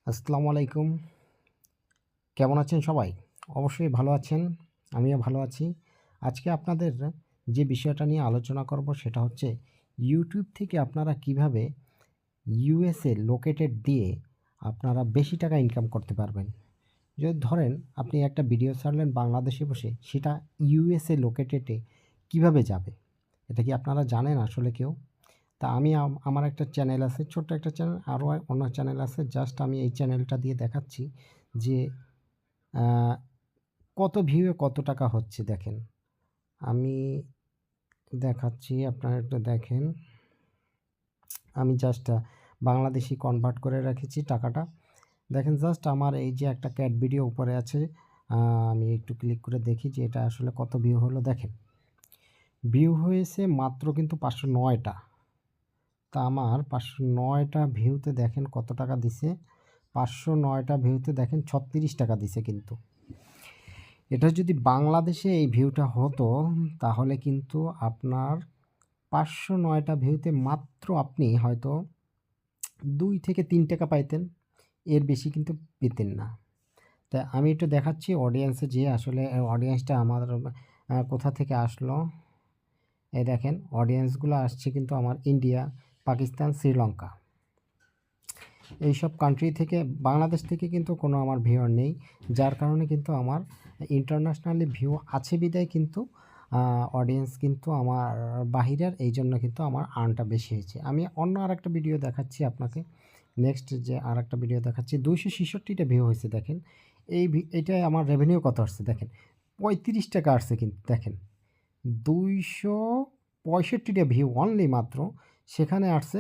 আসসালামু আলাইকুম। কেমন আছেন সবাই? অবশ্যই ভালো আছেন। আমিও ভালো আছি। আজকে আপনাদের যে বিষয়টা নিয়ে আলোচনা করব সেটা হচ্ছে YouTube থেকে আপনারা কিভাবে USA লোকেটেড দিয়ে আপনারা বেশি টাকা ইনকাম করতে পারবেন। যদি ধরেন আপনি একটা ভিডিও ছাড়লেন বাংলাদেশে বসে, সেটা USA লোকেটেডে কিভাবে যাবে? এটা কি আপনারা জানেন আসলে কেউ? তা আমি আমার একটা চ্যানেল আছে, ছোট্ট একটা চ্যানেল, আরও অন্য চ্যানেল আছে। জাস্ট আমি এই চ্যানেলটা দিয়ে দেখাচ্ছি যে আ কত ভিউয়ে কত টাকা হচ্ছে দেখেন। আমি দেখাচ্ছি, আপনারা একটু দেখেন। আমি জাস্ট বাংলাদেশী কনভার্ট করে রেখেছি টাকাটা। দেখেন জাস্ট আমার এই যে একটা ক্যাট ভিডিও উপরে আছে। আ আমি একটু ক্লিক করে দেখি যে এটা আসলে কত ভিউ হলো দেখেন। ভিউ হয়েছে মাত্র কিন্তু ৫০৯ টা। তা আমার ৫০৯ টা ভিউতে দেখেন কত টাকা দিছে। ৫০৯ টা ভিউতে দেখেন ৩৬ টাকা দিছে কিন্তু। এটা যদি বাংলাদেশে এই ভিউটা হতো তাহলে কিন্তু আপনার ৫০৯ টা ভিউতে মাত্র আপনি হয়তো ২ থেকে ৩ টাকা পাইতেন। এর বেশি কিন্তু পেতেন না। তাই আমি একটু দেখাচ্ছি অডিয়েন্সে যেয়ে আসলে অডিয়েন্সটা আমার কোথা থেকে আসলো। এই দেখেন অডিয়েন্সগুলো আসছে কিন্তু আমার ইন্ডিয়া, পাকিস্তান, শ্রীলঙ্কা। এইসব কান্ট্রি থেকে, বাংলাদেশ থেকে কিন্তু কোনো আমার ভিউয়ার নেই। যার কারণে কিন্তু আমার ইন্টারন্যাশনালি ভিউ আছে বিধায় কিন্তু অডিয়েন্স কিন্তু আমার বাহিরের, এইজন্য কিন্তু আমার আর্নটা বেশি হয়েছে। আমি অন্য আরেকটা ভিডিও দেখাচ্ছি আপনাকে। নেক্সট যে আরেকটা ভিডিও দেখাচ্ছি ২৬৬ টা ভিউ হয়েছে দেখেন। এইটায় আমার রেভিনিউ কত আসছে দেখেন। ৩৫ টাকা আসছে কিন্তু দেখেন। ২৬৫ টা ভিউ অনলি মাত্র, সেখানে আসছে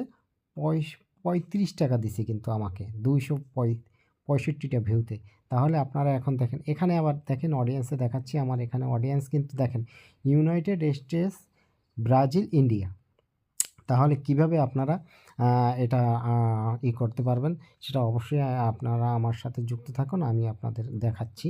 পঁয়ষ ৩৫ টাকা দিছে কিন্তু আমাকে ২৬৫ টা ভিউতে। তাহলে আপনারা এখন দেখেন, এখানে আবার দেখেন অডিয়েন্সে দেখাচ্ছি, আমার এখানে অডিয়েন্স কিন্তু দেখেন ইউনাইটেড স্টেটস, ব্রাজিল, ইন্ডিয়া। তাহলে কিভাবে আপনারা এটা করতে পারবেন সেটা অবশ্যই আপনারা আমার সাথে যুক্ত থাকুন, আমি আপনাদের দেখাচ্ছি।